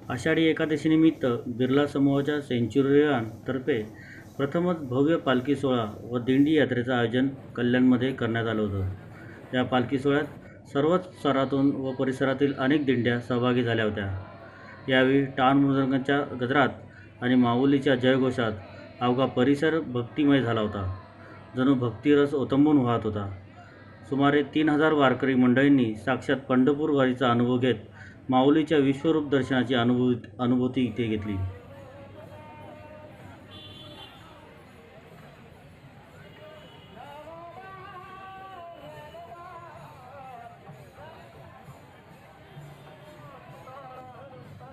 आषाढी एकादशीनिमित्त बिर्ला समूहाच्या सेंचुरियनतर्फे प्रथमच भव्य पालखी सोहळा व दिंडी यात्रेचं आयोजन कल्याणमध्ये करण्यात आलं होतं। या पालखी सोहळ्यात सर्वच स्तरातून व परिसरातील अनेक दिंड्या सहभागी झाल्या होत्या। यावेळी टाण मृदंगाच्या गजरात आणि माऊलीच्या जयघोषात अवघा परिसर भक्तिमय झाला होता। जणू भक्तिरस ओथंबून वाहत होता। सुमारे 3000 वारकरी मंडळींनी साक्षात पंढरपूर वारीचा अनुभव घेत माऊलीच्या विश्वरूप दर्शनाची अनुभूती इथे घेतली।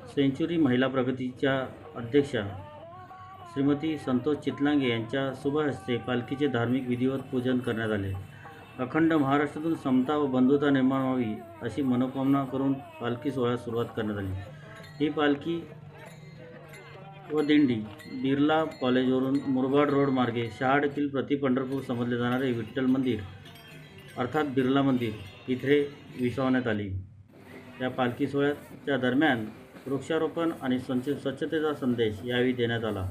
सेंचुरी महिला प्रगतीच्या अध्यक्षा श्रीमती संतोष चितलांगे यांच्या शुभ हस्ते पालखीचे धार्मिक विधिवत पूजन करण्यात आले। अखंड महाराष्ट्रातून समता व बंधुता निर्माण व्हावी अशी मनोकामना करून पालखी सोहळ्यास सुरुवात करण्यात आली। ही पालखी व दिंडी बिर्ला कॉलेजवरून मुरबाड रोड मार्गे शहाड येथील प्रति पंढरपूर समजले जाणारे विठ्ठल मंदिर अर्थात बिर्ला मंदिर इथे विसावण्यात आली। या पालखी सोहळ्याच्या दरम्यान वृक्षारोपण आणि स्वच्छतेचा संदेश यावेळी देण्यात आला।